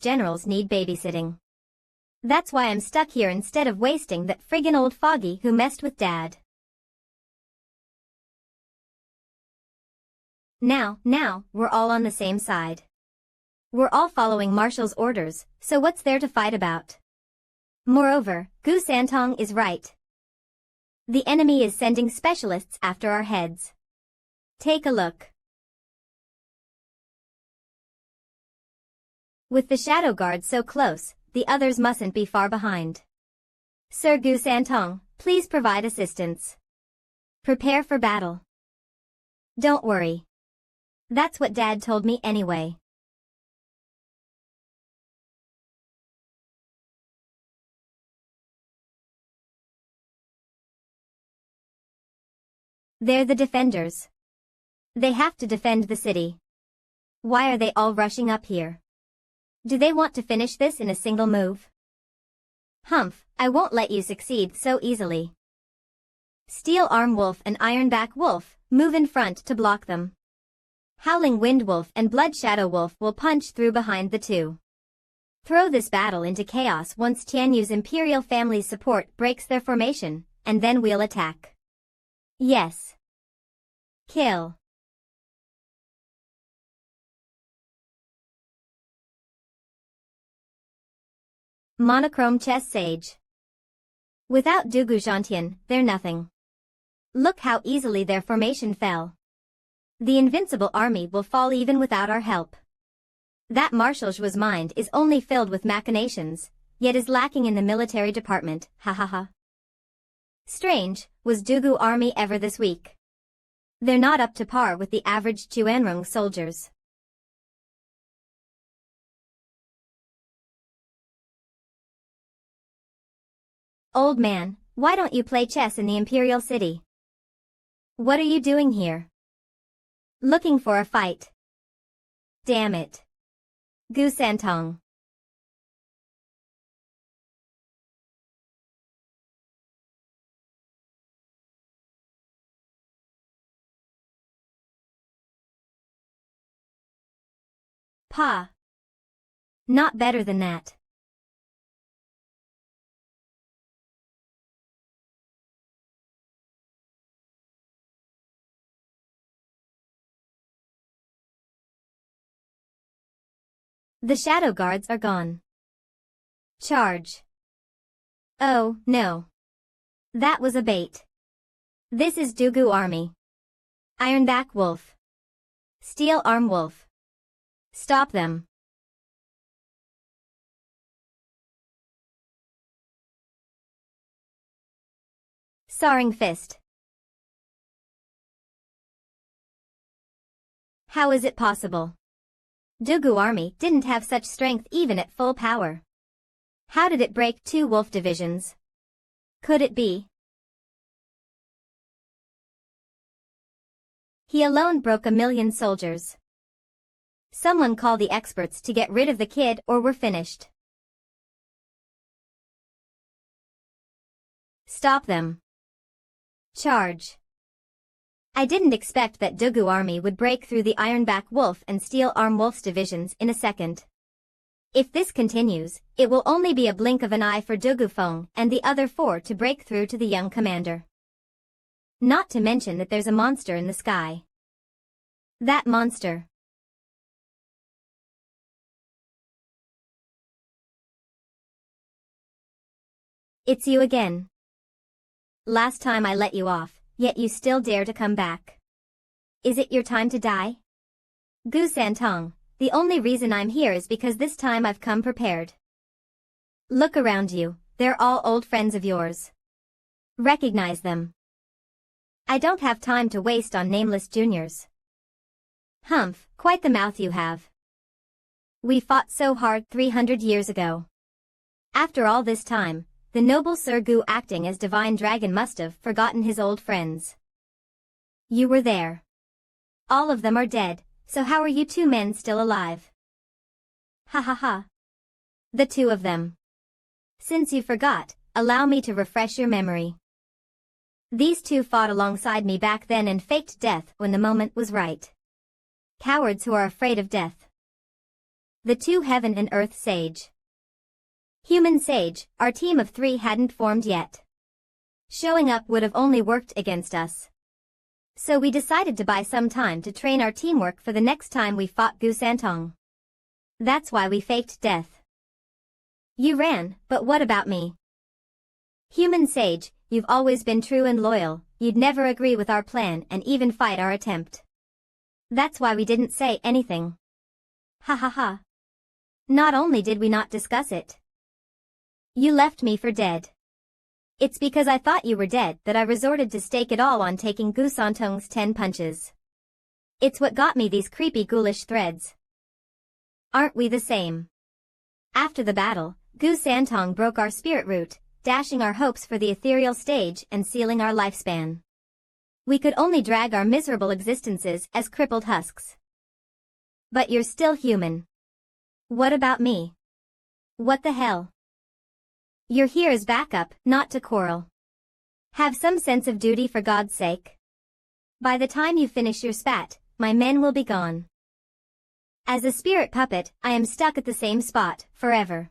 generals need babysitting. That's why I'm stuck here instead of wasting that friggin' old foggy who messed with Dad. Now, we're all on the same side. We're all following Marshall's orders, so what's there to fight about? Moreover, Gu Santong is right. The enemy is sending specialists after our heads. Take a look. With the Shadow Guard so close, the others mustn't be far behind. Sir Gu Santong, please provide assistance. Prepare for battle. Don't worry. That's what Dad told me anyway. They're the defenders. They have to defend the city. Why are they all rushing up here? Do they want to finish this in a single move? Humph, I won't let you succeed so easily. Steel Arm Wolf and Ironback Wolf, move in front to block them. Howling Wind Wolf and Blood Shadow Wolf will punch through behind the two. Throw this battle into chaos once Tianyu's Imperial family's support breaks their formation, and then we'll attack. Yes. Kill. Monochrome Chess Sage. Without Dugu Zhantian, they're nothing. Look how easily their formation fell. The invincible army will fall even without our help. That Marshal Zhu's mind is only filled with machinations, yet is lacking in the military department, ha ha ha. Strange, was Dugu army ever this weak? They're not up to par with the average Chuanrong soldiers. Old man, why don't you play chess in the Imperial City? What are you doing here? Looking for a fight. Damn it. Gu Santong. Pa. Not better than that. The Shadow Guards are gone. Charge. Oh, no. That was a bait. This is Dugu army. Ironback Wolf. Steel Arm Wolf. Stop them. Soaring Fist. How is it possible? Dugu army didn't have such strength even at full power. How did it break 2 wolf divisions? Could it be? He alone broke 1,000,000 soldiers. Someone call the experts to get rid of the kid or we're finished. Stop them. Charge. I didn't expect that Dugu army would break through the Ironback Wolf and Steel Arm Wolf's divisions in a second. If this continues, it will only be a blink of an eye for Dugu Feng and the other 4 to break through to the young commander. Not to mention that there's a monster in the sky. That monster. It's you again. Last time I let you off. Yet you still dare to come back. Is it your time to die? Gu Santong, the only reason I'm here is because this time I've come prepared. Look around you, they're all old friends of yours. Recognize them. I don't have time to waste on nameless juniors. Humph, quite the mouth you have. We fought so hard 300 years ago. After all this time, the noble Sir Gu acting as Divine Dragon must have forgotten his old friends. You were there. All of them are dead, so how are you 2 men still alive? Ha ha ha. The 2 of them. Since you forgot, allow me to refresh your memory. These 2 fought alongside me back then and faked death when the moment was right. Cowards who are afraid of death. The two heaven and earth sage. Human sage, our team of 3 hadn't formed yet. Showing up would have only worked against us. So we decided to buy some time to train our teamwork for the next time we fought Gu Santong. That's why we faked death. You ran, but what about me? Human sage, you've always been true and loyal, you'd never agree with our plan and even fight our attempt. That's why we didn't say anything. Ha ha ha. Not only did we not discuss it. You left me for dead. It's because I thought you were dead that I resorted to stake it all on taking Gu Santong's 10 punches. It's what got me these creepy ghoulish threads. Aren't we the same? After the battle, Gu Santong broke our spirit root, dashing our hopes for the ethereal stage and sealing our lifespan. We could only drag our miserable existences as crippled husks. But you're still human. What about me? What the hell? You're here as backup, not to quarrel. Have some sense of duty for God's sake. By the time you finish your spat, my men will be gone. As a spirit puppet, I am stuck at the same spot, forever.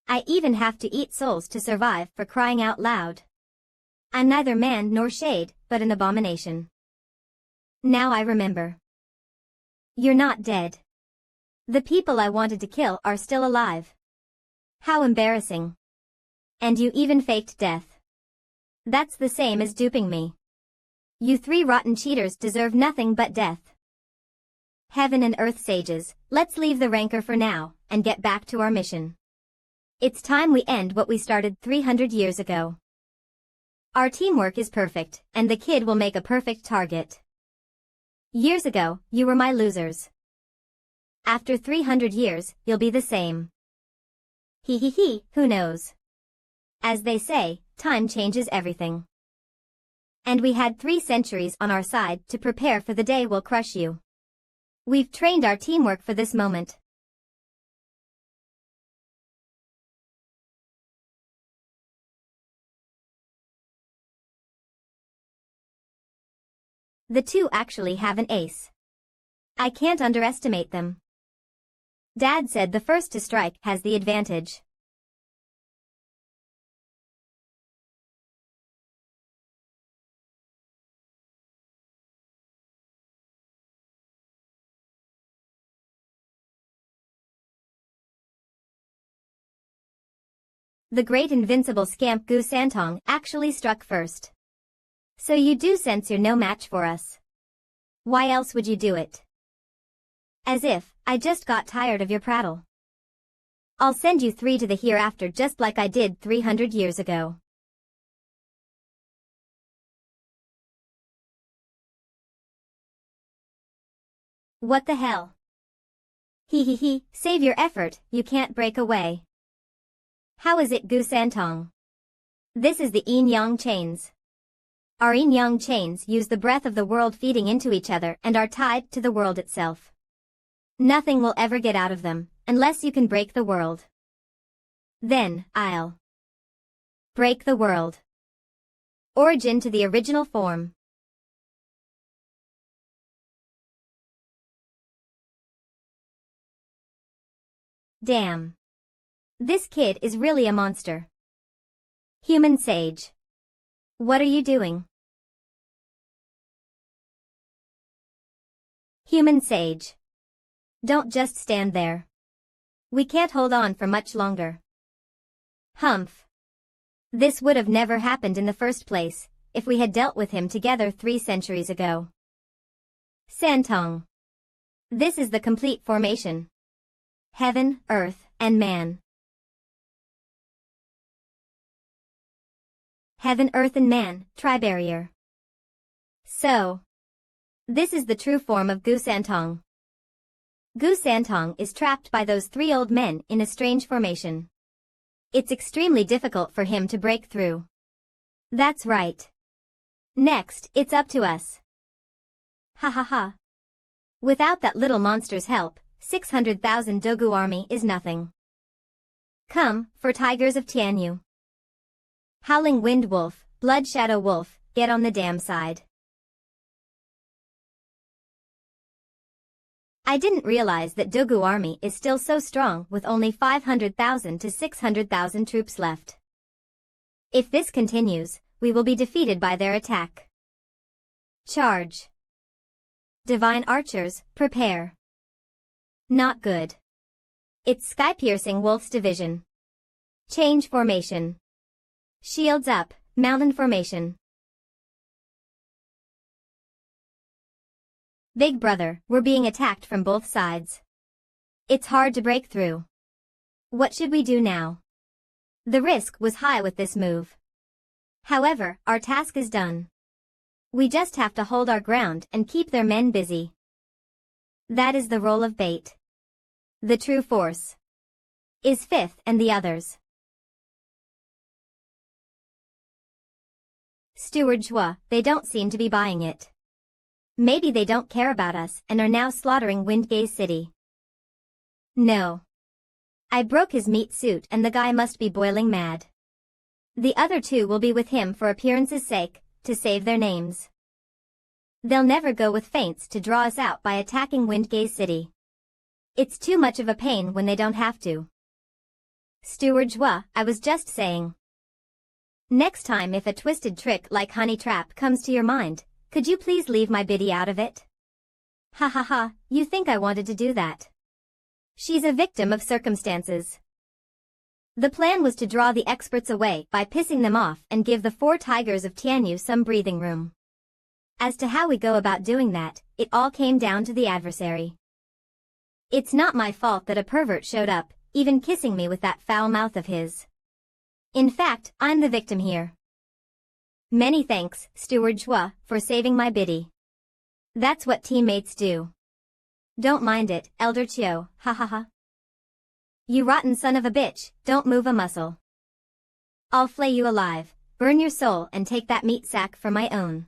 I even have to eat souls to survive, for crying out loud. I'm neither man nor shade, but an abomination. Now I remember. You're not dead. The people I wanted to kill are still alive. How embarrassing. And you even faked death. That's the same as duping me. You 3 rotten cheaters deserve nothing but death. Heaven and earth sages, let's leave the rancor for now, and get back to our mission. It's time we end what we started 300 years ago. Our teamwork is perfect, and the kid will make a perfect target. Years ago, you were my losers. After 300 years, you'll be the same. He, who knows? As they say, time changes everything. And we had 3 centuries on our side to prepare for the day we'll crush you. We've trained our teamwork for this moment. The 2 actually have an ace. I can't underestimate them. Dad said the first to strike has the advantage. The great invincible scamp Gu Santong actually struck first. So you do sense you're no match for us. Why else would you do it? As if, I just got tired of your prattle. I'll send you 3 to the hereafter just like I did 300 years ago. What the hell? He, save your effort, you can't break away. How is it Gu Santong? This is the yin-yang chains. Our yin-yang chains use the breath of the world feeding into each other and are tied to the world itself. Nothing will ever get out of them, unless you can break the world. Then, I'll break the world. Origin to the original form. Damn. This kid is really a monster. Human sage. What are you doing? Human sage. Don't just stand there. We can't hold on for much longer. Humph. This would have never happened in the first place, if we had dealt with him together 3 centuries ago. Santong. This is the complete formation. Heaven, earth, and man. Heaven, earth, and man, tri-barrier. So. This is the true form of Gu Santong. Gu Santong is trapped by those 3 old men in a strange formation. It's extremely difficult for him to break through. That's right. Next, it's up to us. Ha ha ha. Without that little monster's help, 600,000 Dogu army is nothing. Come, for tigers of Tianyu. Howling Wind Wolf, Blood Shadow Wolf, get on the damn side. I didn't realize that Dogu army is still so strong with only 500,000 to 600,000 troops left. If this continues, we will be defeated by their attack. Charge. Divine archers, prepare. Not good. It's sky-piercing Wolf's division. Change formation. Shields up, mountain formation. Big brother, we're being attacked from both sides. It's hard to break through. What should we do now? The risk was high with this move. However, our task is done. We just have to hold our ground and keep their men busy. That is the role of bait. The true force is fifth and the others. Steward Zhua, they don't seem to be buying it. Maybe they don't care about us and are now slaughtering Windgaze City. No. I broke his meat suit and the guy must be boiling mad. The other two will be with him for appearance's sake, to save their names. They'll never go with feints to draw us out by attacking Windgaze City. It's too much of a pain when they don't have to. Steward Zhua, I was just saying. Next time if a twisted trick like honey trap comes to your mind, could you please leave my biddy out of it? Ha ha ha, you think I wanted to do that? She's a victim of circumstances. The plan was to draw the experts away by pissing them off and give the 4 tigers of Tianyu some breathing room. As to how we go about doing that, it all came down to the adversary. It's not my fault that a pervert showed up, even kissing me with that foul mouth of his. In fact, I'm the victim here. Many thanks, Steward Zhua, for saving my biddy. That's what teammates do. Don't mind it, Elder Chiu, ha ha ha. You rotten son of a bitch, don't move a muscle. I'll flay you alive, burn your soul and take that meat sack for my own.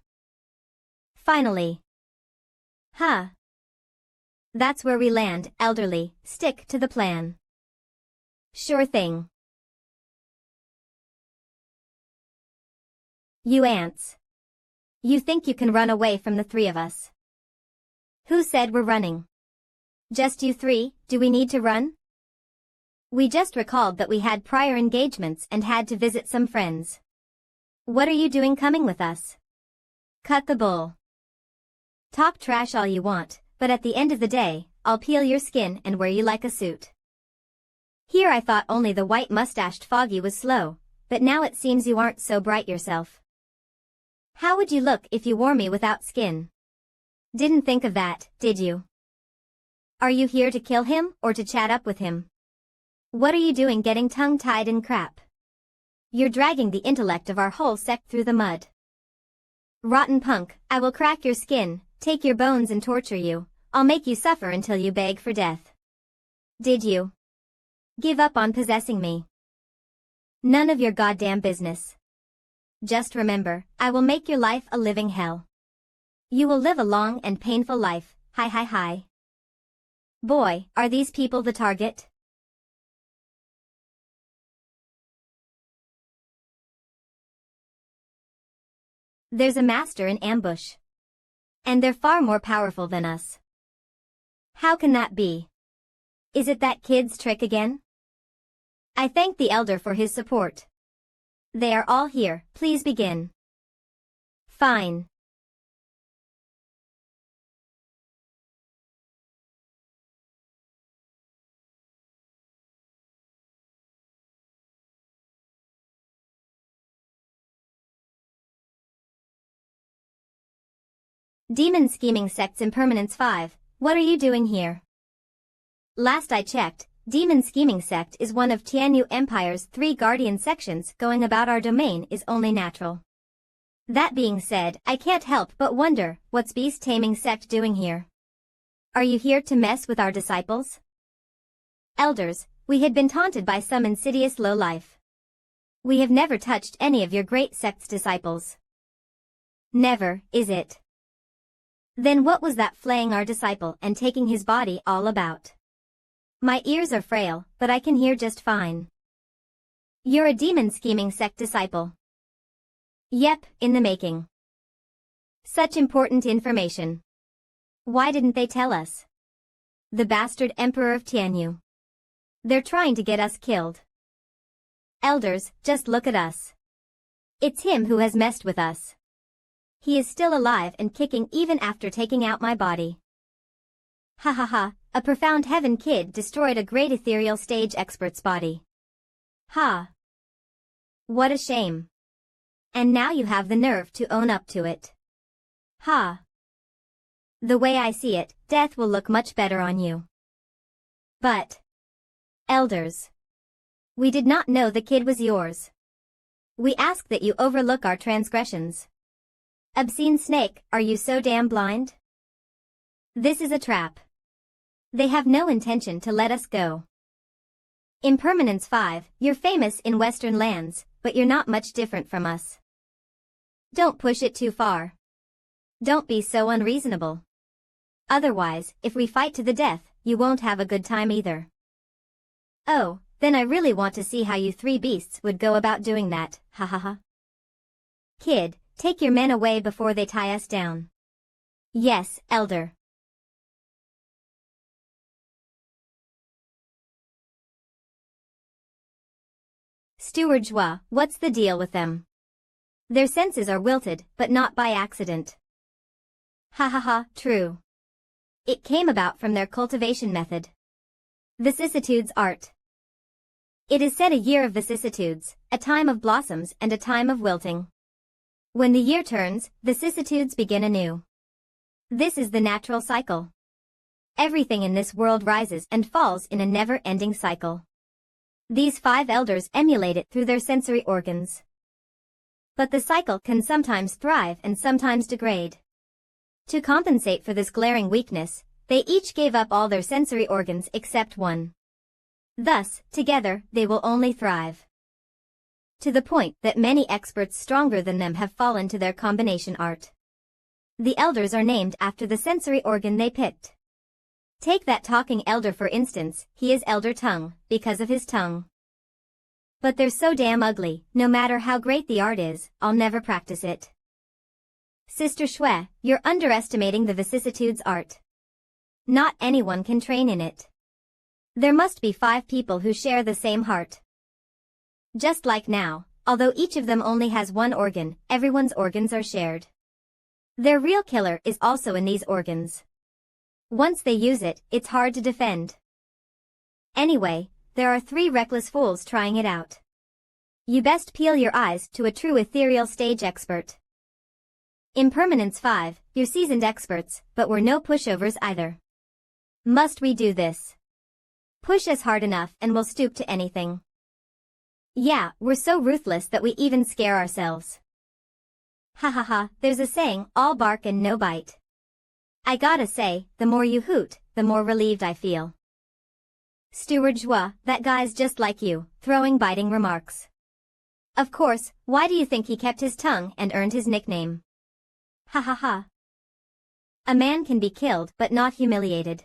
Finally. Huh. That's where we land, elderly, stick to the plan. Sure thing. You ants. You think you can run away from the 3 of us? Who said we're running? Just you 3, do we need to run? We just recalled that we had prior engagements and had to visit some friends. What are you doing coming with us? Cut the bull. Talk trash all you want, but at the end of the day, I'll peel your skin and wear you like a suit. Here I thought only the white-mustached Foggy was slow, but now it seems you aren't so bright yourself. How would you look if you wore me without skin? Didn't think of that, did you? Are you here to kill him or to chat up with him? What are you doing getting tongue-tied in crap? You're dragging the intellect of our whole sect through the mud. Rotten punk, I will crack your skin, take your bones and torture you. I'll make you suffer until you beg for death. Did you give up on possessing me? None of your goddamn business. Just remember, I will make your life a living hell. You will live a long and painful life, hi hi hi. Boy, are these people the target? There's a master in ambush. And they're far more powerful than us. How can that be? Is it that kid's trick again? I thank the elder for his support. They are all here, please begin. Fine. Demon Scheming Sect's Impermanence 5, what are you doing here? Last I checked, Demon Scheming Sect is one of Tianyu Empire's 3 guardian sections. Going about our domain is only natural. That being said, I can't help but wonder, what's Beast Taming Sect doing here? Are you here to mess with our disciples? Elders, we had been taunted by some insidious lowlife. We have never touched any of your great sect's disciples. Never, is it? Then what was that flaying our disciple and taking his body all about? My ears are frail, but I can hear just fine. You're a Demon Scheming Sect disciple. Yep, in the making. Such important information. Why didn't they tell us? The bastard Emperor of Tianyu. They're trying to get us killed. Elders, just look at us. It's him who has messed with us. He is still alive and kicking even after taking out my body. Ha ha ha, a profound heaven kid destroyed a great ethereal stage expert's body. Ha. What a shame. And now you have the nerve to own up to it. Ha. The way I see it, death will look much better on you. But, elders, we did not know the kid was yours. We ask that you overlook our transgressions. Obscene snake, are you so damn blind? This is a trap. They have no intention to let us go. Impermanence 5, you're famous in Western lands, but you're not much different from us. Don't push it too far. Don't be so unreasonable. Otherwise, if we fight to the death, you won't have a good time either. Oh, then I really want to see how you three beasts would go about doing that, ha ha ha. Kid, take your men away before they tie us down. Yes, elder. Steward Zhua, what's the deal with them? Their senses are wilted, but not by accident. Ha ha ha, true. It came about from their cultivation method. Vicissitudes art. It is said a year of vicissitudes, a time of blossoms and a time of wilting. When the year turns, vicissitudes begin anew. This is the natural cycle. Everything in this world rises and falls in a never-ending cycle. These 5 elders emulate it through their sensory organs. But the cycle can sometimes thrive and sometimes degrade. To compensate for this glaring weakness, they each gave up all their sensory organs except one. Thus, together, they will only thrive. To the point that many experts stronger than them have fallen to their combination art. The elders are named after the sensory organ they picked. Take that talking elder for instance, he is Elder Tongue, because of his tongue. But they're so damn ugly, no matter how great the art is, I'll never practice it. Sister Shui, you're underestimating the vicissitudes art. Not anyone can train in it. There must be 5 people who share the same heart. Just like now, although each of them only has one organ, everyone's organs are shared. Their real killer is also in these organs. Once they use it, it's hard to defend. Anyway, there are 3 reckless fools trying it out. You best peel your eyes to a true ethereal stage expert. Impermanence 5, you're seasoned experts, but we're no pushovers either. Must we do this? Push us hard enough and we'll stoop to anything. Yeah, we're so ruthless that we even scare ourselves. Ha ha ha, there's a saying, all bark and no bite. I gotta say, the more you hoot, the more relieved I feel. Steward Zhua, that guy's just like you, throwing biting remarks. Of course, why do you think he kept his tongue and earned his nickname? Ha ha ha. A man can be killed but not humiliated.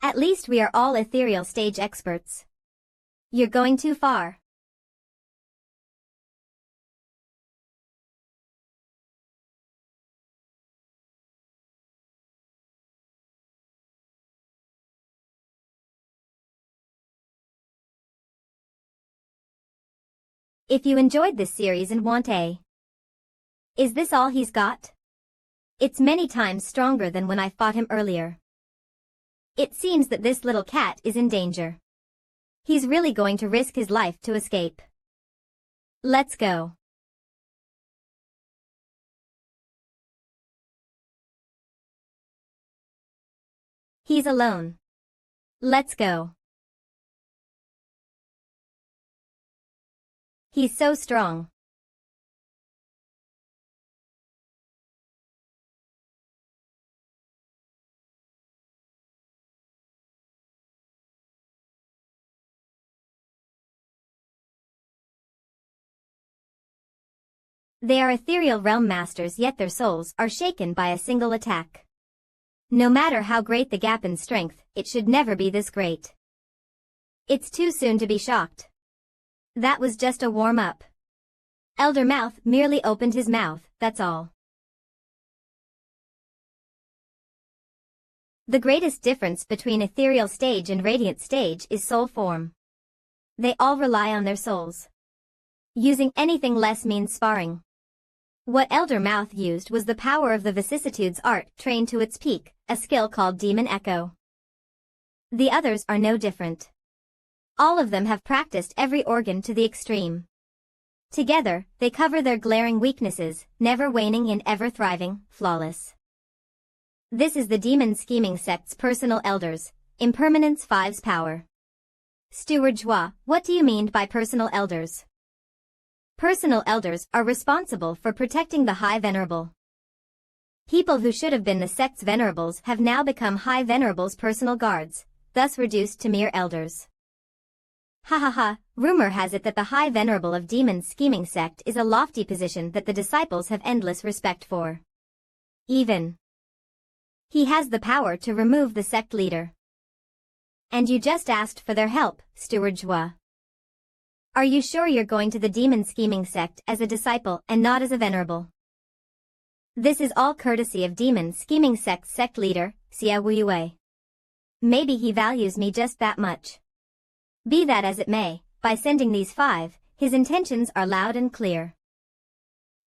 At least we are all ethereal stage experts. You're going too far. If you enjoyed this series and want a Is this all he's got? It's many times stronger than when I fought him earlier. It seems that this little cat is in danger. He's really going to risk his life to escape. Let's go. He's alone. Let's go. He's so strong. They are ethereal realm masters, yet their souls are shaken by a single attack. No matter how great the gap in strength, it should never be this great. It's too soon to be shocked. That was just a warm-up. Elder Mouth merely opened his mouth, that's all. The greatest difference between ethereal stage and radiant stage is soul form. They all rely on their souls. Using anything less means sparring. What Elder Mouth used was the power of the vicissitudes art trained to its peak, a skill called Demon Echo. The others are no different. All of them have practiced every organ to the extreme. Together, they cover their glaring weaknesses, never waning and ever thriving, flawless. This is the Demon Scheming Sect's personal elders, Impermanence 5's power. Steward Joie, what do you mean by personal elders? Personal elders are responsible for protecting the High Venerable. People who should have been the sect's venerables have now become High Venerable's personal guards, thus reduced to mere elders. Ha ha ha, rumor has it that the High Venerable of Demon Scheming Sect is a lofty position that the disciples have endless respect for. Even he has the power to remove the sect leader. And you just asked for their help, Steward Joie. Are you sure you're going to the Demon Scheming Sect as a disciple and not as a venerable? This is all courtesy of Demon Scheming Sect's sect leader, Xia Wuyue. Maybe he values me just that much. Be that as it may, by sending these 5, his intentions are loud and clear.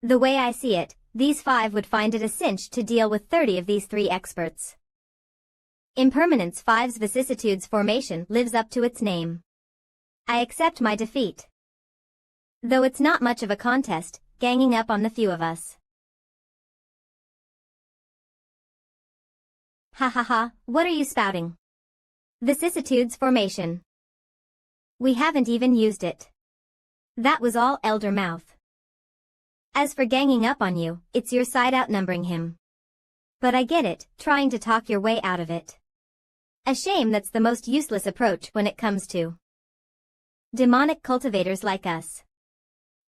The way I see it, these 5 would find it a cinch to deal with 30 of these 3 experts. Impermanence 5's vicissitudes formation lives up to its name. I accept my defeat. Though it's not much of a contest, ganging up on the few of us. Ha ha ha, what are you spouting? Vicissitudes formation. We haven't even used it. That was all Elder Mouth. As for ganging up on you, it's your side outnumbering him. But I get it, trying to talk your way out of it. A shame that's the most useless approach when it comes to demonic cultivators like us.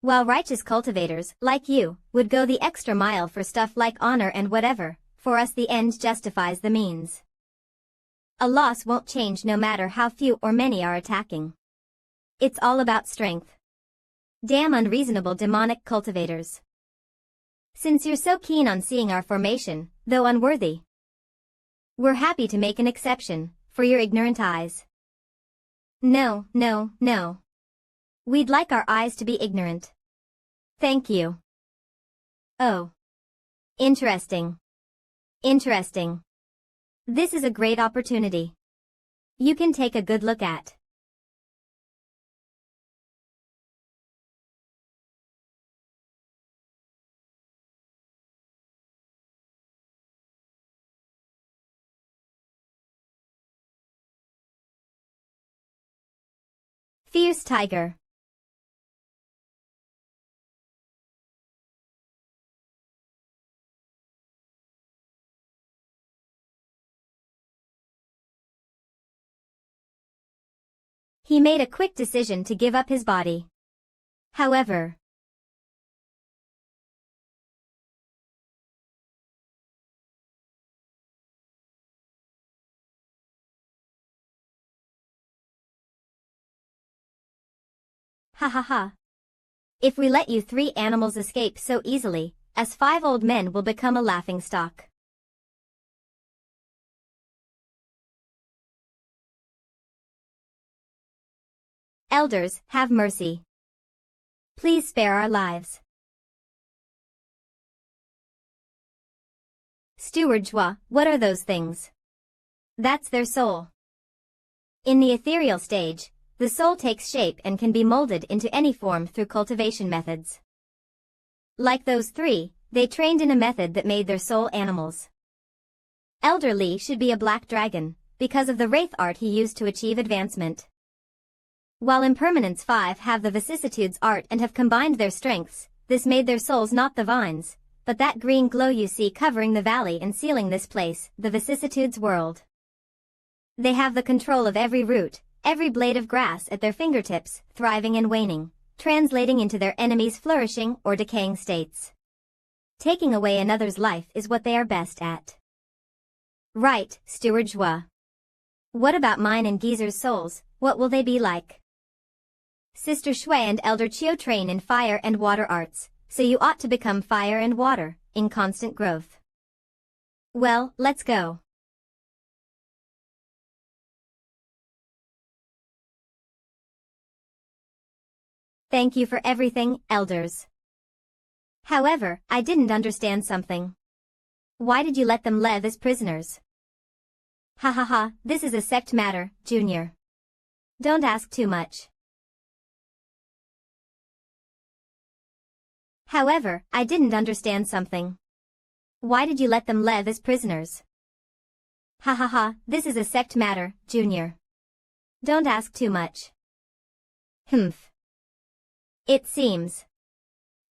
While righteous cultivators, like you, would go the extra mile for stuff like honor and whatever, for us the end justifies the means. A loss won't change no matter how few or many are attacking. It's all about strength. Damn unreasonable demonic cultivators. Since you're so keen on seeing our formation, though unworthy, we're happy to make an exception, for your ignorant eyes. No, no, no. We'd like our eyes to be ignorant. Thank you. Oh. Interesting. Interesting. This is a great opportunity. You can take a good look at. Fierce Tiger. He made a quick decision to give up his body. However, ha ha ha. If we let you 3 animals escape so easily, us 5 old men will become a laughingstock. Elders, have mercy. Please spare our lives. Steward Joie, what are those things? That's their soul. In the ethereal stage, the soul takes shape and can be molded into any form through cultivation methods. Like those 3, they trained in a method that made their soul animals. Elder Li should be a black dragon, because of the wraith art he used to achieve advancement. While Impermanence 5 have the vicissitudes art and have combined their strengths, this made their souls not the vines, but that green glow you see covering the valley and sealing this place, the vicissitudes world. They have the control of every root, every blade of grass at their fingertips, thriving and waning, translating into their enemies' flourishing or decaying states. Taking away another's life is what they are best at. Right, Steward Joie. What about mine and Geezer's souls, what will they be like? Sister Shui and Elder Chiu train in fire and water arts, so you ought to become fire and water, in constant growth. Well, let's go. Thank you for everything, elders. However, I didn't understand something. Why did you let them live as prisoners? Ha ha ha, this is a sect matter, Junior. Don't ask too much. However, I didn't understand something. Why did you let them live as prisoners? Ha ha ha, this is a sect matter, Junior. Don't ask too much. Humph. It seems.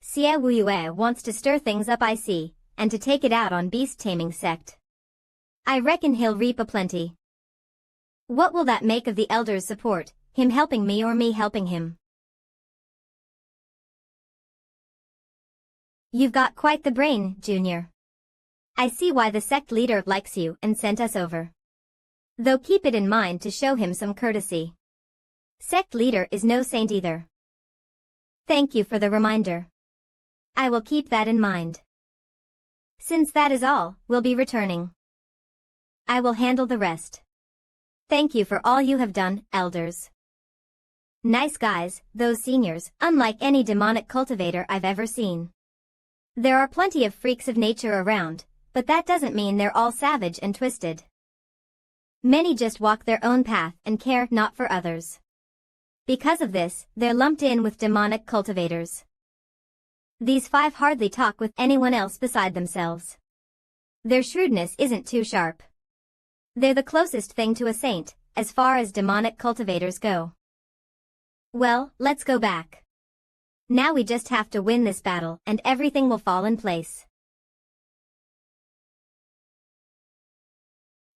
Xie Wuyue wants to stir things up, I see, and to take it out on beast-taming sect. I reckon he'll reap a plenty. What will that make of the elders' support, him helping me or me helping him? You've got quite the brain, Junior. I see why the sect leader likes you and sent us over. Though keep it in mind to show him some courtesy. Sect leader is no saint either. Thank you for the reminder. I will keep that in mind. Since that is all, we'll be returning. I will handle the rest. Thank you for all you have done, elders. Nice guys, those seniors, unlike any demonic cultivator I've ever seen. There are plenty of freaks of nature around, but that doesn't mean they're all savage and twisted. Many just walk their own path and care not for others. Because of this, they're lumped in with demonic cultivators. These five hardly talk with anyone else beside themselves. Their shrewdness isn't too sharp. They're the closest thing to a saint, as far as demonic cultivators go. Well, let's go back. Now we just have to win this battle and everything will fall in place.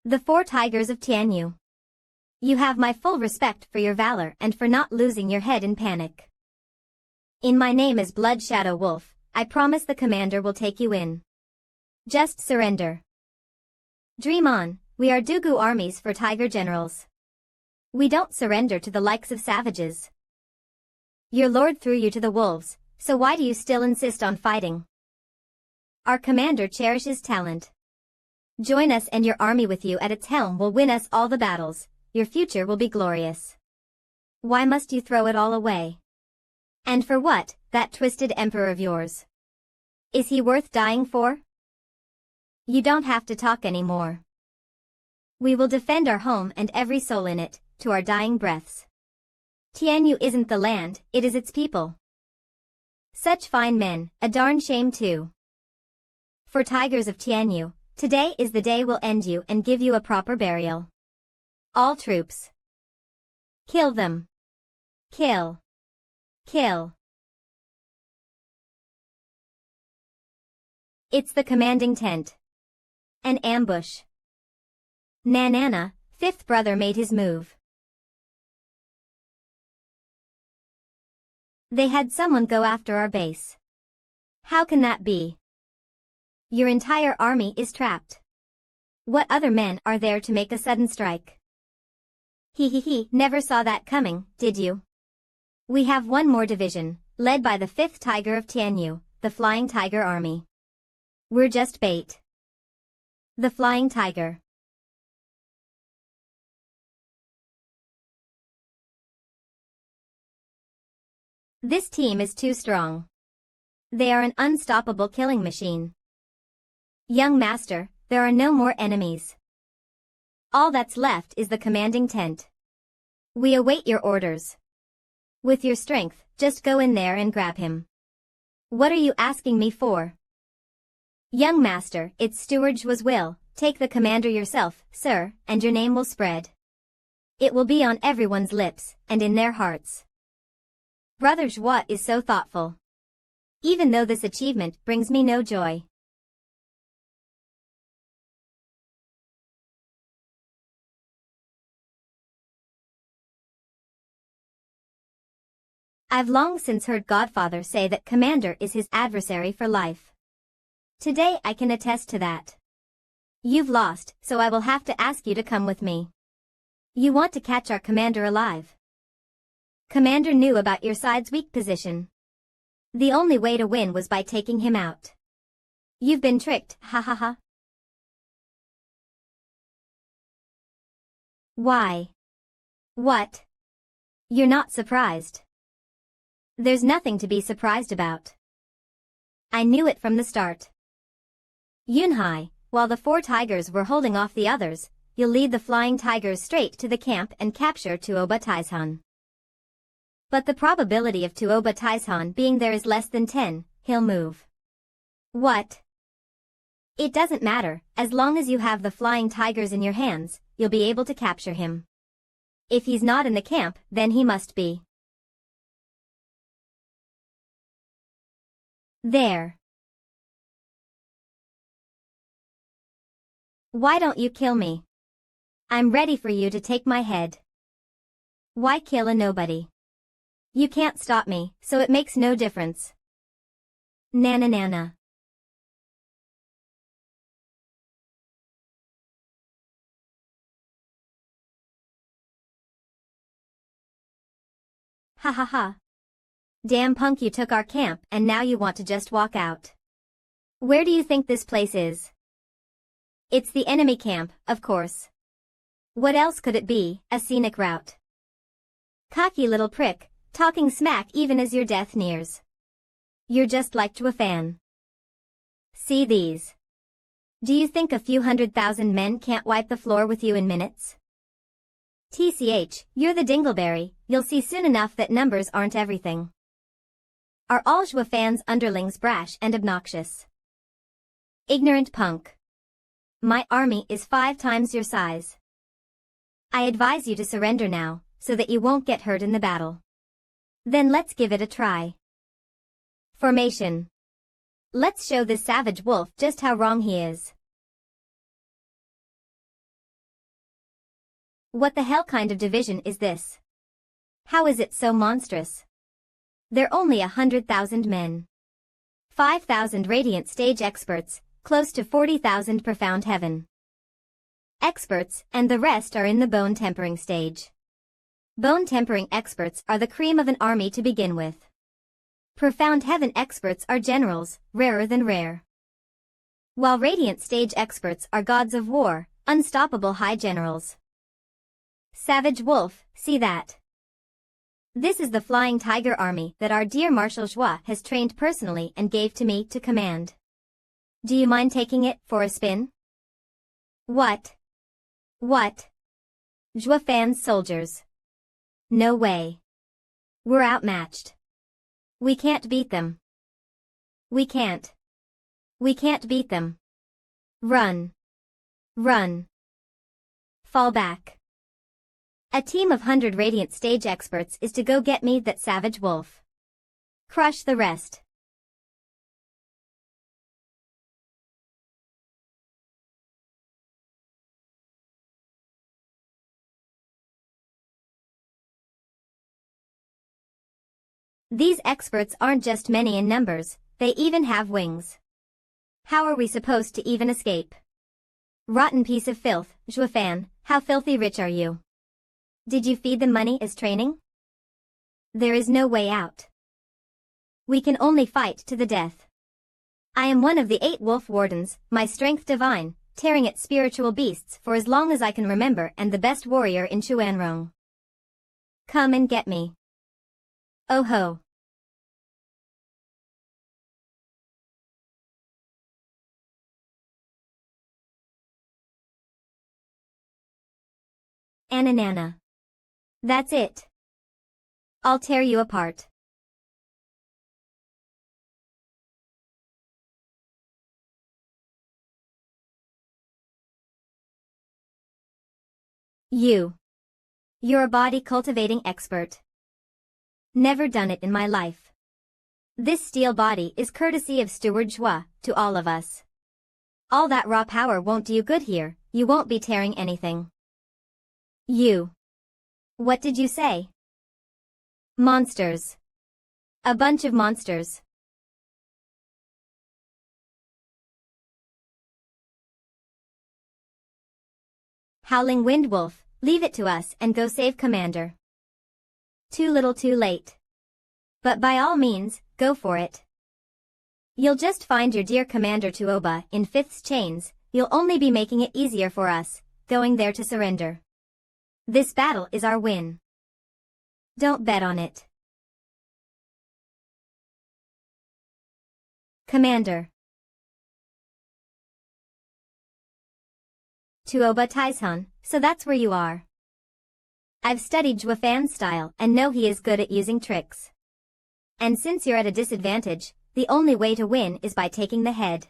The Four Tigers of Tianyu. You have my full respect for your valor and for not losing your head in panic. In my name as Blood Shadow Wolf, I promise the commander will take you in. Just surrender. Dream on, we are Dugu armies for tiger generals. We don't surrender to the likes of savages. Your lord threw you to the wolves, so why do you still insist on fighting? Our commander cherishes talent. Join us and your army with you at its helm will win us all the battles, your future will be glorious. Why must you throw it all away? And for what, that twisted emperor of yours? Is he worth dying for? You don't have to talk anymore. We will defend our home and every soul in it, to our dying breaths. Tianyu isn't the land, it is its people. Such fine men, a darn shame too. For tigers of Tianyu, today is the day we'll end you and give you a proper burial. All troops. Kill them. Kill. Kill. It's the commanding tent. An ambush. Nanana, fifth brother made his move. They had someone go after our base. How can that be? Your entire army is trapped. What other men are there to make a sudden strike? Never saw that coming, did you? We have one more division, led by the 5th Tiger of Tianyu, the Flying Tiger Army. We're just bait. The Flying Tiger. This team is too strong. They are an unstoppable killing machine. Young master, there are no more enemies. All that's left is the commanding tent. We await your orders. With your strength, just go in there and grab him. What are you asking me for? Young master, it's Steward's will, take the commander yourself, sir, and your name will spread. It will be on everyone's lips, and in their hearts. Brother Zhuo is so thoughtful. Even though this achievement brings me no joy. I've long since heard Godfather say that Commander is his adversary for life. Today I can attest to that. You've lost, so I will have to ask you to come with me. You want to catch our Commander alive. Commander knew about your side's weak position. The only way to win was by taking him out. You've been tricked, ha ha ha. Why? What? You're not surprised. There's nothing to be surprised about. I knew it from the start. Yunhai, while the 4 tigers were holding off the others, you'll lead the flying tigers straight to the camp and capture Tuoba Taishan. But the probability of Tuoba Taishan being there is less than 10, he'll move. What? It doesn't matter, as long as you have the flying tigers in your hands, you'll be able to capture him. If he's not in the camp, then he must be. There. Why don't you kill me? I'm ready for you to take my head. Why kill a nobody? You can't stop me, so it makes no difference. Nana nana. Ha ha ha. Damn punk, you took our camp and now you want to just walk out. Where do you think this place is? It's the enemy camp, of course. What else could it be, a scenic route? Cocky little prick, talking smack even as your death nears. You're just like to a fan. See these. Do you think a few 100,000 men can't wipe the floor with you in minutes? TCH, you're the dingleberry, you'll see soon enough that numbers aren't everything. Are all Zhua fans underlings brash and obnoxious? Ignorant punk. My army is 5 times your size. I advise you to surrender now, so that you won't get hurt in the battle. Then let's give it a try. Formation. Let's show this savage wolf just how wrong he is. What the hell kind of division is this? How is it so monstrous? They're only 100,000 men. 5,000 radiant stage experts, close to 40,000 profound heaven experts, and the rest are in the bone tempering stage. Bone tempering experts are the cream of an army to begin with. Profound heaven experts are generals, rarer than rare. While radiant stage experts are gods of war, unstoppable high generals. Savage wolf, see that? This is the flying tiger army that our dear Marshal Zhua has trained personally and gave to me to command. Do you mind taking it for a spin? What? What? Zhua fans soldiers. No way. We're outmatched. We can't beat them. We can't. We can't beat them. Run. Run. Fall back. A team of 100 radiant stage experts is to go get me that savage wolf. Crush the rest. These experts aren't just many in numbers, they even have wings. How are we supposed to even escape? Rotten piece of filth, Zhua fan, how filthy rich are you? Did you feed them money as training? There is no way out. We can only fight to the death. I am one of the 8 wolf wardens, my strength divine, tearing at spiritual beasts for as long as I can remember, and the best warrior in Chuanrong. Come and get me. Oh ho. Ananana. That's it. I'll tear you apart. You're a body cultivating expert. Never done it in my life. This steel body is courtesy of Steward Zhua, to all of us. All that raw power won't do you good here, you won't be tearing anything. What did you say? Monsters. A bunch of monsters. Howling Wind Wolf, leave it to us and go save Commander. Too little too late. But by all means, go for it. You'll just find your dear Commander Tuoba in 5th chains, you'll only be making it easier for us, going there to surrender. This battle is our win. Don't bet on it. Commander. Tuoba Taizhan, so that's where you are. I've studied Zhuofan's style and know he is good at using tricks. And since you're at a disadvantage, the only way to win is by taking the head.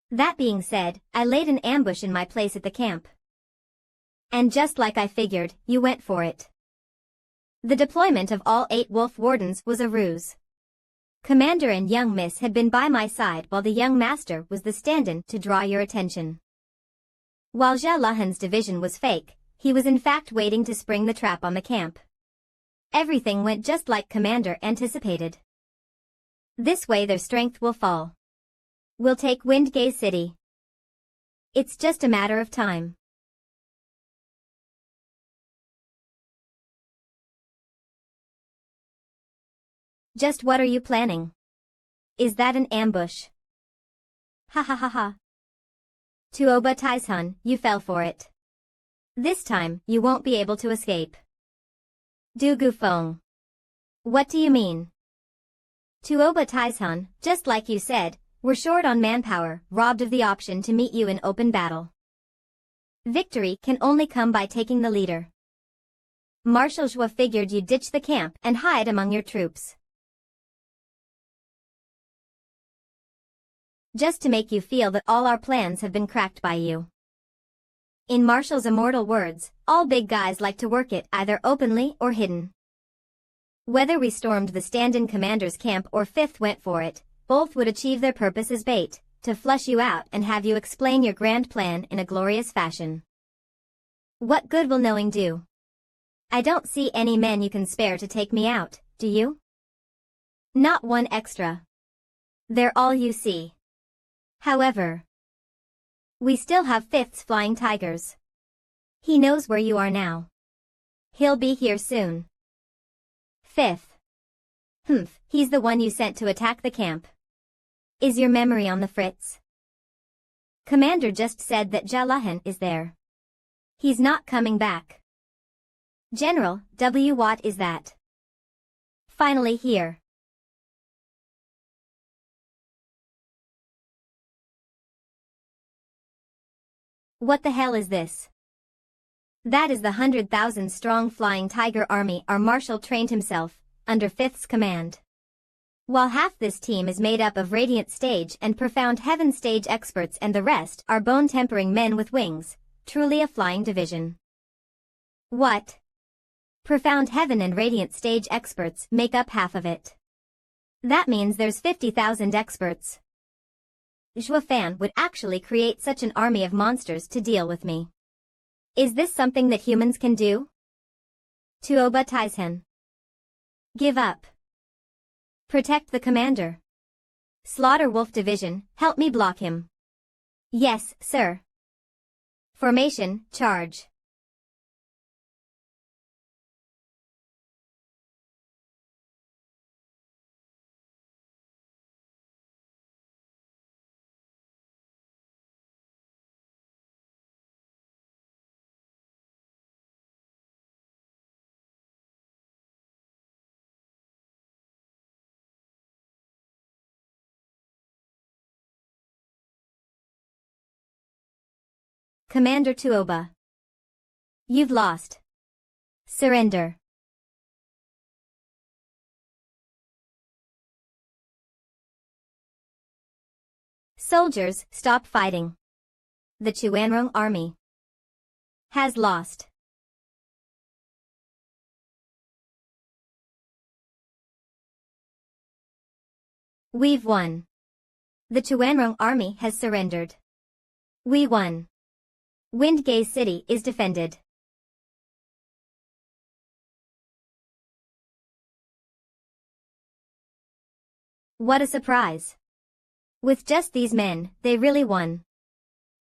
That being said, I laid an ambush in my place at the camp. And just like I figured, you went for it. The deployment of all 8 wolf wardens was a ruse. Commander and young miss had been by my side while the young master was the stand-in to draw your attention. While Zhe Luhan's division was fake, he was in fact waiting to spring the trap on the camp. Everything went just like Commander anticipated. This way their strength will fall. We'll take Windgate City. It's just a matter of time. Just what are you planning? Is that an ambush? Ha ha ha ha. Tuoba Taizhan, you fell for it. This time, you won't be able to escape. Du Gufeng. What do you mean? Tuoba Taizhan, just like you said, we're short on manpower, robbed of the option to meet you in open battle. Victory can only come by taking the leader. Marshal Zhuo figured you'd ditch the camp and hide among your troops. Just to make you feel that all our plans have been cracked by you. In Marshall's immortal words, all big guys like to work it either openly or hidden. Whether we stormed the stand-in commander's camp or Fifth went for it, both would achieve their purpose as bait, to flush you out and have you explain your grand plan in a glorious fashion. What good will knowing do? I don't see any men you can spare to take me out, do you? Not one extra. They're all you see. However, we still have Fifth's flying tigers. He knows where you are now. He'll be here soon. Fifth. He's the one you sent to attack the camp. Is your memory on the fritz? Commander just said that Zhe Luhan is there. He's not coming back. General, what is that? Finally here. What the hell is this? That is the 100,000-strong flying tiger army our marshal trained himself, under Fifth's command. While half this team is made up of Radiant Stage and Profound Heaven Stage experts and the rest are bone-tempering men with wings, truly a flying division. What? Profound Heaven and Radiant Stage experts make up half of it. That means there's 50,000 experts. Zhuofan would actually create such an army of monsters to deal with me. Is this something that humans can do? Tuoba Taizhan. Give up. Protect the commander. Slaughter Wolf Division, help me block him. Yes, sir. Formation, charge. Commander Tuoba. You've lost. Surrender. Soldiers, stop fighting. The Chuanrong army has lost. We've won. The Chuanrong army has surrendered. We won. Windgate City is defended. What a surprise. With just these men, they really won.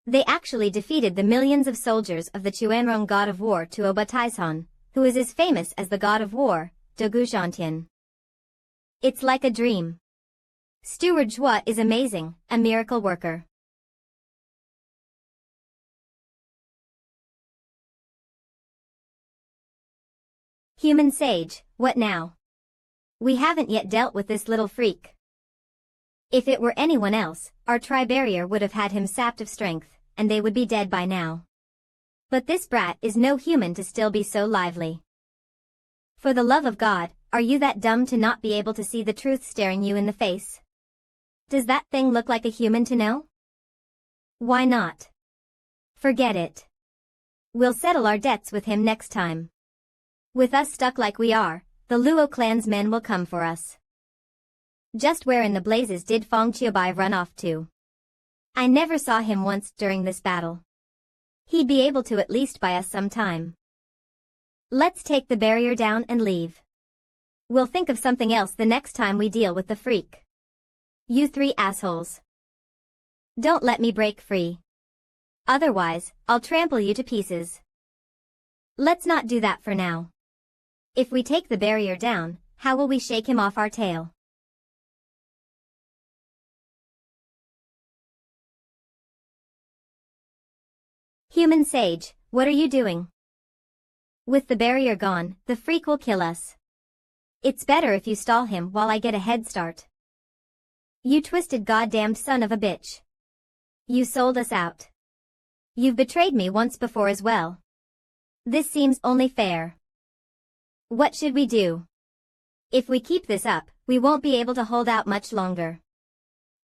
They actually defeated the millions of soldiers of the Chuanrong god of war Tuoba Taizhan, who is as famous as the god of war, Dogu Zhantian. It's like a dream. Steward Zhuo is amazing, a miracle worker. Human sage, what now? We haven't yet dealt with this little freak. If it were anyone else, our tri-barrier would have had him sapped of strength, and they would be dead by now. But this brat is no human to still be so lively. For the love of God, are you that dumb to not be able to see the truth staring you in the face? Does that thing look like a human to know? Why not? Forget it. We'll settle our debts with him next time. With us stuck like we are, the Luo clan's men will come for us. Just where in the blazes did Fong Qiubai run off to? I never saw him once during this battle. He'd be able to at least buy us some time. Let's take the barrier down and leave. We'll think of something else the next time we deal with the freak. You three assholes. Don't let me break free. Otherwise, I'll trample you to pieces. Let's not do that for now. If we take the barrier down, how will we shake him off our tail? Human sage, what are you doing? With the barrier gone, the freak will kill us. It's better if you stall him while I get a head start. You twisted goddamned son of a bitch. You sold us out. You've betrayed me once before as well. This seems only fair. What should we do? If we keep this up, we won't be able to hold out much longer.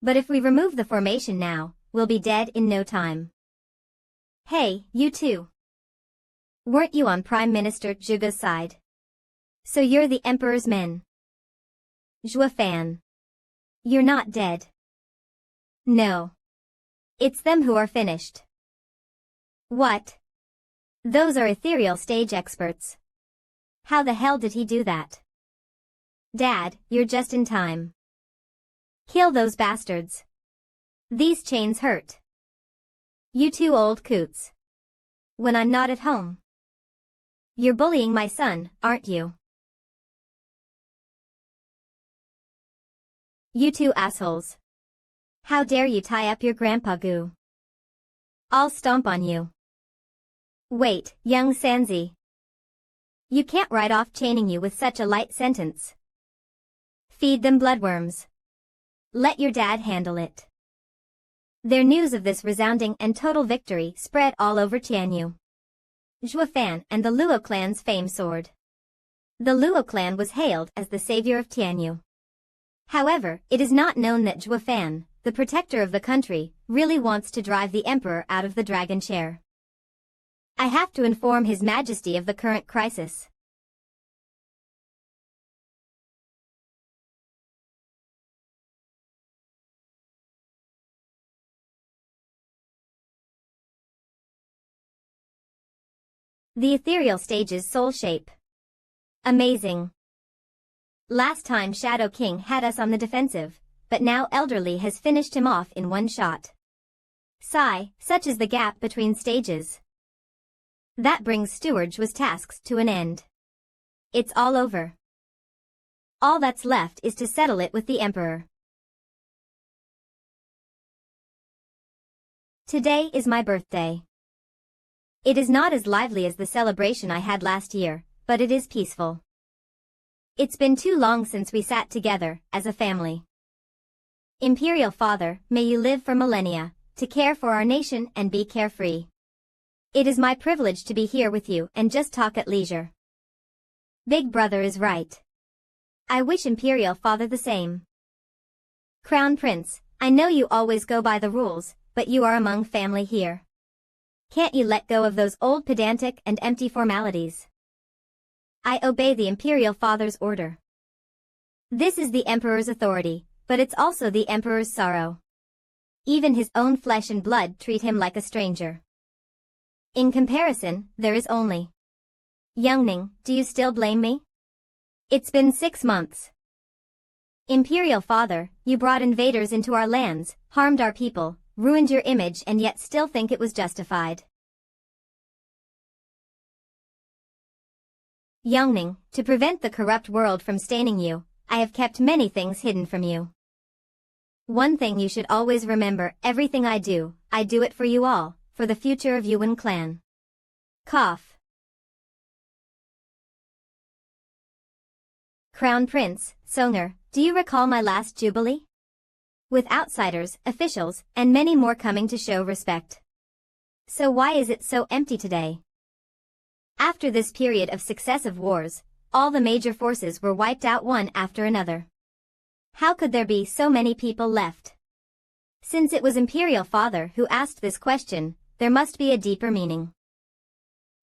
But if we remove the formation now, we'll be dead in no time. Hey, you two. Weren't you on Prime Minister Zhuge's side? So you're the Emperor's men. Zhua Fan. You're not dead. No. It's them who are finished. What? Those are ethereal stage experts. How the hell did he do that? Dad, you're just in time. Kill those bastards. These chains hurt. You two old coots. When I'm not at home. You're bullying my son, aren't you? You two assholes. How dare you tie up your grandpa Gu? I'll stomp on you. Wait, young Sanzi. You can't write off chaining you with such a light sentence. Feed them bloodworms. Let your dad handle it. Their news of this resounding and total victory spread all over Tianyu. Zhua Fan and the Luo clan's fame soared. The Luo clan was hailed as the savior of Tianyu. However, it is not known that Zhua Fan, the protector of the country, really wants to drive the emperor out of the dragon chair. I have to inform His Majesty of the current crisis. The ethereal stage's soul shape. Amazing. Last time Shadow King had us on the defensive, but now Elderly has finished him off in one shot. Sigh, such is the gap between stages. That brings Steward's tasks to an end. It's all over. All that's left is to settle it with the Emperor. Today is my birthday. It is not as lively as the celebration I had last year, but it is peaceful. It's been too long since we sat together, as a family. Imperial Father, may you live for millennia, to care for our nation and be carefree. It is my privilege to be here with you and just talk at leisure. Big brother is right. I wish Imperial Father the same. Crown Prince, I know you always go by the rules, but you are among family here. Can't you let go of those old pedantic and empty formalities? I obey the Imperial Father's order. This is the Emperor's authority, but it's also the Emperor's sorrow. Even his own flesh and blood treat him like a stranger. In comparison, there is only. Youngning, do you still blame me? It's been 6 months. Imperial Father, you brought invaders into our lands, harmed our people, ruined your image and yet still think it was justified. Youngning, to prevent the corrupt world from staining you, I have kept many things hidden from you. One thing you should always remember, everything I do it for you all, for the future of Yuan clan. Cough. Crown Prince, Songer, do you recall my last jubilee? with outsiders, officials, and many more coming to show respect. So why is it so empty today? After this period of successive wars, all the major forces were wiped out one after another. How could there be so many people left? Since it was Imperial Father who asked this question, there must be a deeper meaning.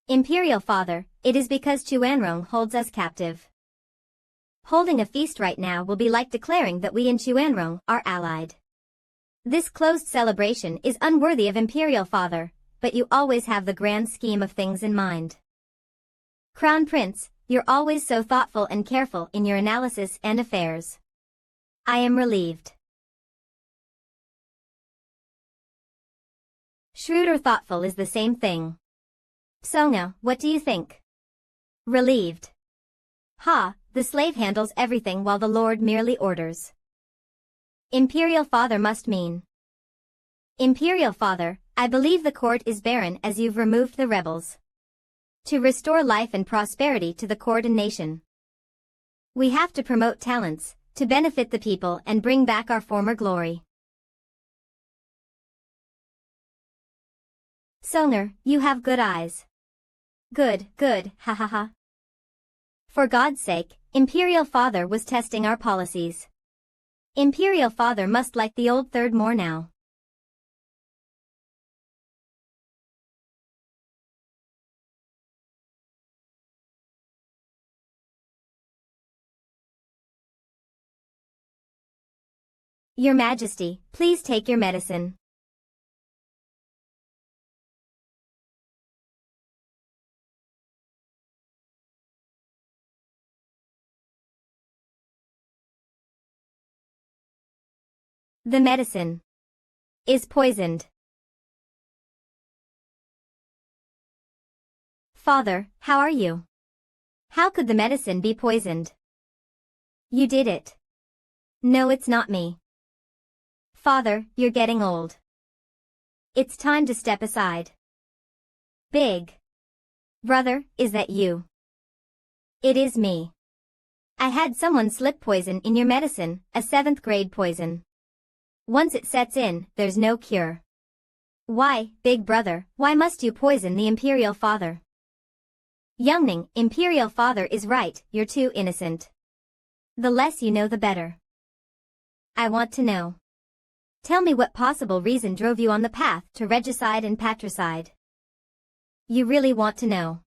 Imperial Father, it is because Chuanrong holds us captive. Holding a feast right now will be like declaring that we in Chuanrong are allied. This closed celebration is unworthy of Imperial Father, but you always have the grand scheme of things in mind. Crown Prince, you're always so thoughtful and careful in your analysis and affairs. I am relieved. Shrewd or thoughtful is the same thing. Songa, what do you think? Relieved. Ha, the slave handles everything while the Lord merely orders. Imperial Father must mean. Imperial Father, I believe the court is barren as you've removed the rebels. To restore life and prosperity to the court and nation. We have to promote talents, to benefit the people and bring back our former glory. Songer, you have good eyes. Good, ha ha ha. For God's sake, Imperial Father was testing our policies. Imperial Father must like the old third more now. Your Majesty, please take your medicine. The medicine is poisoned. Father, how are you? How could the medicine be poisoned? You did it. No, it's not me. Father, you're getting old. It's time to step aside. Big brother, is that you? It is me. I had someone slip poison in your medicine, a 7th grade poison. Once it sets in, there's no cure. Why, big brother, why must you poison the Imperial Father? Youngning, Imperial Father is right, you're too innocent. The less you know the better. I want to know. Tell me what possible reason drove you on the path to regicide and patricide. You really want to know?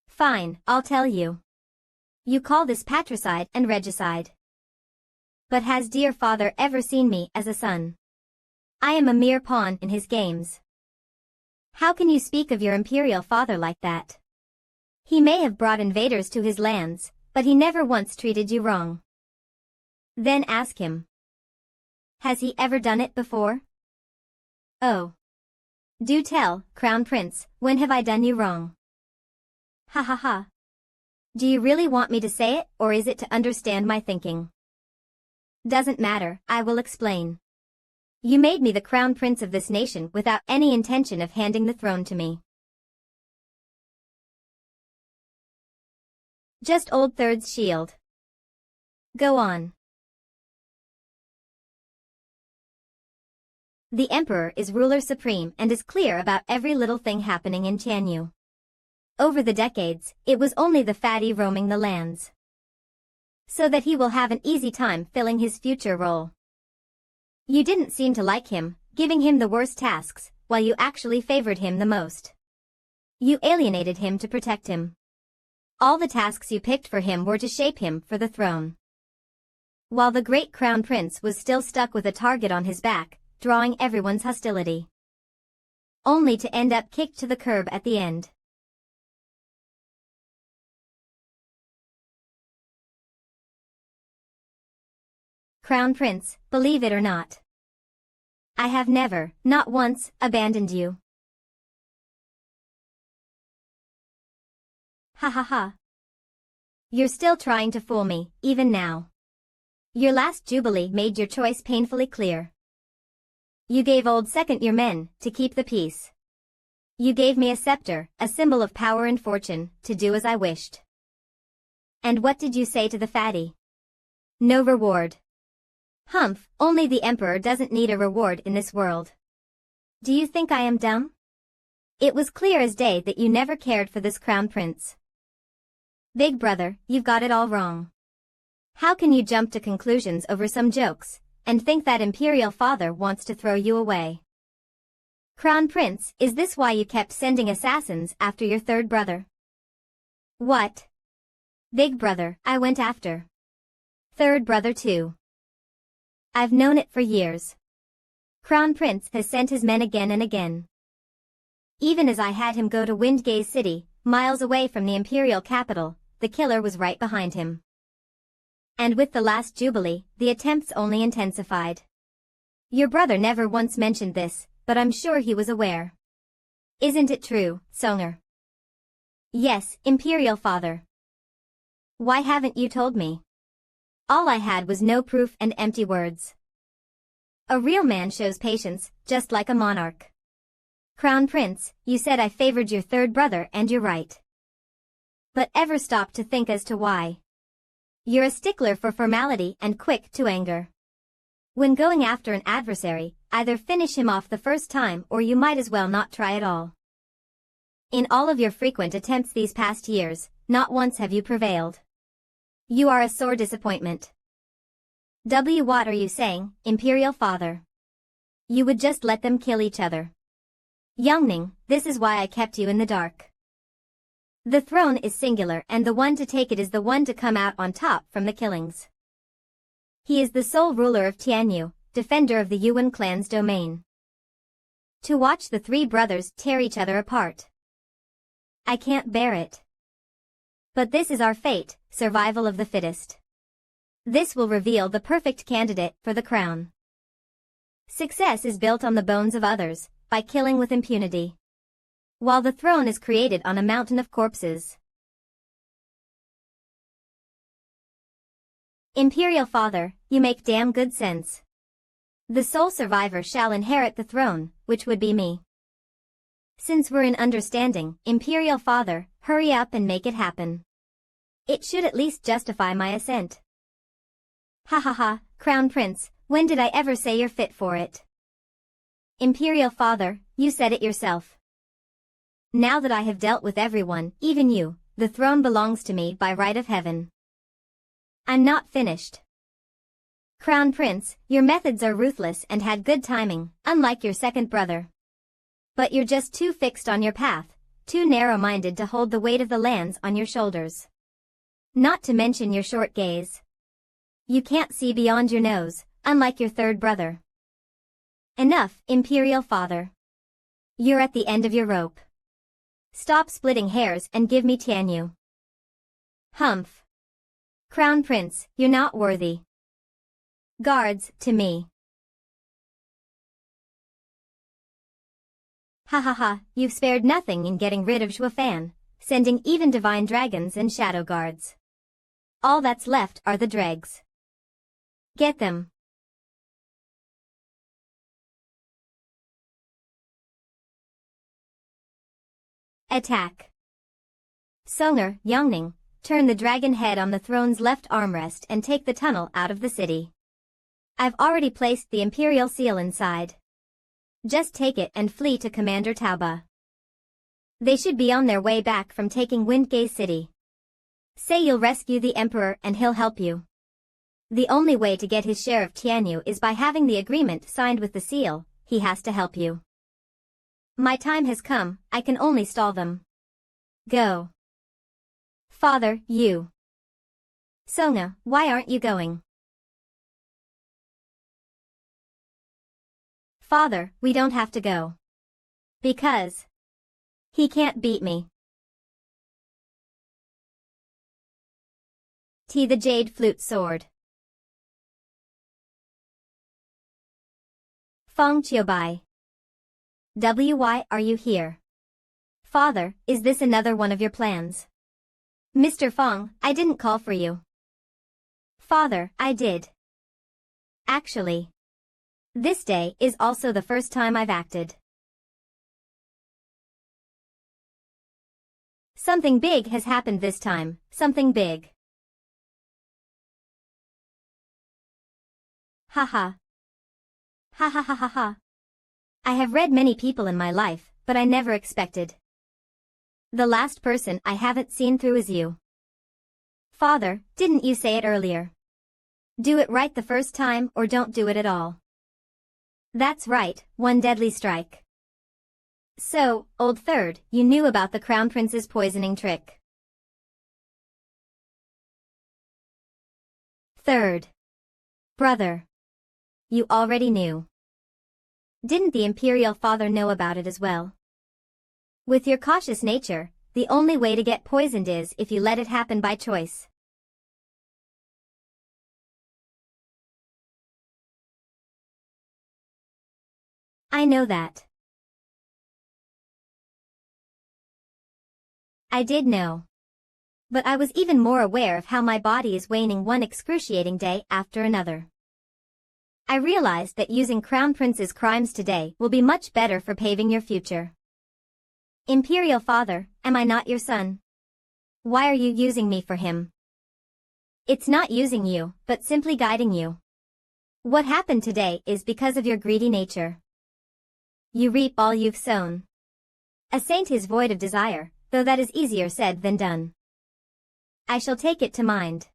Fine, I'll tell you. You call this patricide and regicide. But has dear father ever seen me as a son? I am a mere pawn in his games. How can you speak of your Imperial Father like that? He may have brought invaders to his lands, but he never once treated you wrong. Then ask him. Has he ever done it before? Oh. Do tell, Crown Prince, when have I done you wrong? Ha ha ha. Do you really want me to say it, or is it to understand my thinking? Doesn't matter, I will explain. You made me the Crown Prince of this nation without any intention of handing the throne to me. Just old Third's shield. Go on. The Emperor is ruler supreme and is clear about every little thing happening in Tianyu. Over the decades, it was only the fatty roaming the lands. So that he will have an easy time filling his future role. You didn't seem to like him, giving him the worst tasks, while you actually favored him the most. You alienated him to protect him. All the tasks you picked for him were to shape him for the throne. While the great Crown Prince was still stuck with a target on his back, drawing everyone's hostility. Only to end up kicked to the curb at the end. Crown Prince, believe it or not. I have never, not once, abandoned you. Ha ha ha. You're still trying to fool me, even now. Your last jubilee made your choice painfully clear. You gave old second your men, to keep the peace. You gave me a scepter, a symbol of power and fortune, to do as I wished. And what did you say to the fatty? No reward. Humph, only the emperor doesn't need a reward in this world. Do you think I am dumb? It was clear as day that you never cared for this crown prince. Big brother, you've got it all wrong. How can you jump to conclusions over some jokes, and think that imperial father wants to throw you away? Crown prince, is this why you kept sending assassins after your third brother? What? Big brother, I went after third brother too. I've known it for years. Crown prince has sent his men again and again. Even as I had him go to Windgaze City, miles away from the imperial capital, the killer was right behind him. And with the last jubilee, the attempts only intensified. Your brother never once mentioned this, but I'm sure he was aware. Isn't it true, Songer? Yes, imperial father. Why haven't you told me? All I had was no proof and empty words. A real man shows patience, just like a monarch. Crown Prince, you said I favored your third brother and you're right. But ever stop to think as to why? You're a stickler for formality and quick to anger. When going after an adversary, either finish him off the first time or you might as well not try at all. In all of your frequent attempts these past years, not once have you prevailed. You are a sore disappointment. What are you saying, Imperial Father? You would just let them kill each other. Youngning, this is why I kept you in the dark. The throne is singular and the one to take it is the one to come out on top from the killings. He is the sole ruler of Tianyu, defender of the Yuan clan's domain. To watch the three brothers tear each other apart. I can't bear it. But this is our fate, survival of the fittest. This will reveal the perfect candidate for the crown. Success is built on the bones of others, by killing with impunity. While the throne is created on a mountain of corpses. Imperial Father, you make damn good sense. The sole survivor shall inherit the throne, which would be me. Since we're in understanding, Imperial Father, hurry up and make it happen. It should at least justify my assent. Ha ha ha, Crown Prince, when did I ever say you're fit for it? Imperial Father, you said it yourself. Now that I have dealt with everyone, even you, the throne belongs to me by right of heaven. I'm not finished. Crown Prince, your methods are ruthless and had good timing, unlike your second brother. But you're just too fixed on your path, too narrow-minded to hold the weight of the lands on your shoulders. Not to mention your short gaze. You can't see beyond your nose, unlike your third brother. Enough, Imperial Father. You're at the end of your rope. Stop splitting hairs and give me Tianyu. Humph. Crown Prince, you're not worthy. Guards, to me. Ha ha ha, you've spared nothing in getting rid of Zhuofan, sending even divine dragons and shadow guards. All that's left are the dregs. Get them. Attack. Songer, Yongning, turn the dragon head on the throne's left armrest and take the tunnel out of the city. I've already placed the Imperial seal inside. Just take it and flee to Commander Tauba. They should be on their way back from taking Windgaze City. Say you'll rescue the Emperor and he'll help you. The only way to get his share of Tianyu is by having the agreement signed with the seal, he has to help you. My time has come, I can only stall them. Go. Father, you. Sona, why aren't you going? Father, we don't have to go. Because he can't beat me. T the Jade Flute Sword. Feng Qiubai. Why are you here? Father, is this another one of your plans? Mr. Feng, I didn't call for you. Father, I did. Actually, this day is also the first time I've acted. Something big has happened this time, something big. Haha. Ha ha ha ha ha. I have read many people in my life, but I never expected. The last person I haven't seen through is you. Father, didn't you say it earlier? Do it right the first time or don't do it at all. That's right, one deadly strike. So, old third, you knew about the Crown Prince's poisoning trick. Third. Brother. You already knew. Didn't the Imperial Father know about it as well? With your cautious nature, the only way to get poisoned is if you let it happen by choice. I know that. I did know. But I was even more aware of how my body is waning one excruciating day after another. I realized that using Crown Prince's crimes today will be much better for paving your future. Imperial Father, am I not your son? Why are you using me for him? It's not using you, but simply guiding you. What happened today is because of your greedy nature. You reap all you've sown. A saint is void of desire, though that is easier said than done. I shall take it to mind.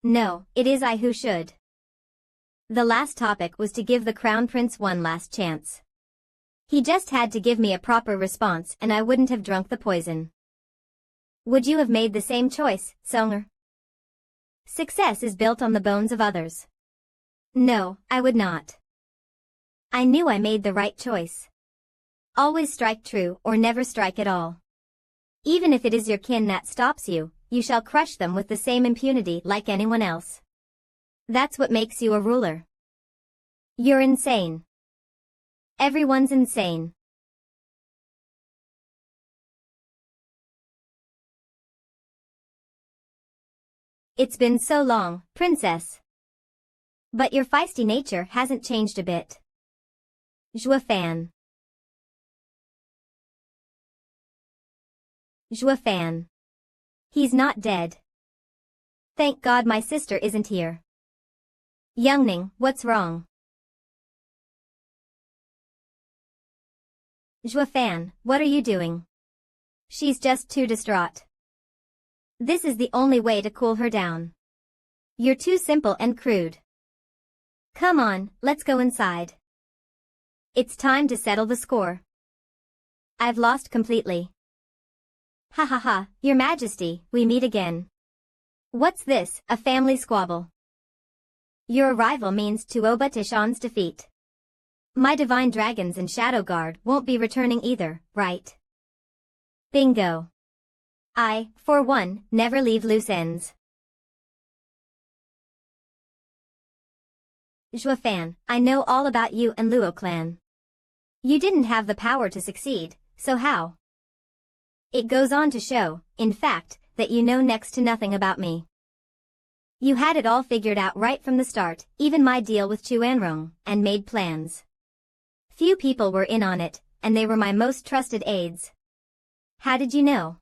No, it is I who should. The last topic was to give the Crown Prince one last chance. He just had to give me a proper response and I wouldn't have drunk the poison. Would you have made the same choice, Songer? Success is built on the bones of others. No, I would not. I knew I made the right choice. Always strike true or never strike at all. Even if it is your kin that stops you, you shall crush them with the same impunity like anyone else. That's what makes you a ruler. You're insane. Everyone's insane. It's been so long, Princess. But your feisty nature hasn't changed a bit. Fan. Fan. He's not dead. Thank God my sister isn't here. Youngning, what's wrong? Fan, what are you doing? She's just too distraught. This is the only way to cool her down. You're too simple and crude. Come on, let's go inside. It's time to settle the score. I've lost completely. Ha ha ha, Your Majesty, we meet again. What's this, a family squabble? Your arrival means Tuoba Tishan's defeat. My divine dragons and Shadow Guard won't be returning either, right? Bingo. I, for one, never leave loose ends. Fan, I know all about you and Luo clan. You didn't have the power to succeed, so how? It goes on to show, in fact, that you know next to nothing about me. You had it all figured out right from the start, even my deal with Chuanrong, and made plans. Few people were in on it, and they were my most trusted aides. How did you know?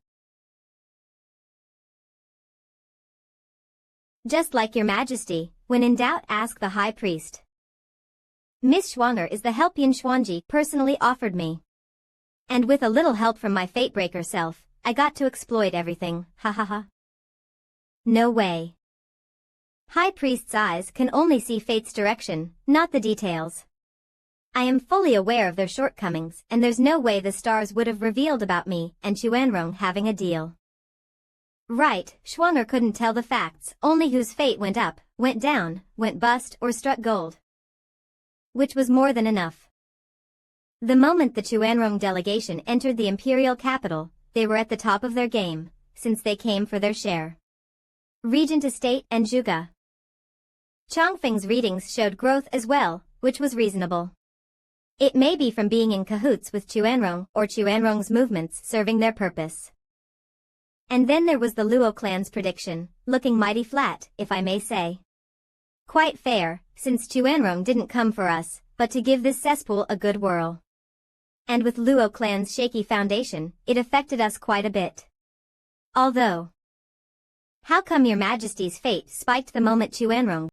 Just like Your Majesty, when in doubt ask the High Priest. Miss Schwanger is the help Yin Xuanji personally offered me. And with a little help from my Fatebreaker self, I got to exploit everything, ha ha ha. No way. High Priest's eyes can only see fate's direction, not the details. I am fully aware of their shortcomings and there's no way the stars would have revealed about me and Chuanrong having a deal. Right, Schwanger couldn't tell the facts, only whose fate went up, went down, went bust or struck gold. Which was more than enough. The moment the Chuanrong delegation entered the imperial capital, they were at the top of their game, since they came for their share. Regent Estate and Zhuge. Chongfeng's readings showed growth as well, which was reasonable. It may be from being in cahoots with Chuanrong or Chuanrong's movements serving their purpose. And then there was the Luo clan's prediction, looking mighty flat, if I may say. Quite fair, since Chuanrong didn't come for us, but to give this cesspool a good whirl. And with Luo clan's shaky foundation, it affected us quite a bit. Although, how come Your Majesty's fate spiked the moment Chuanrong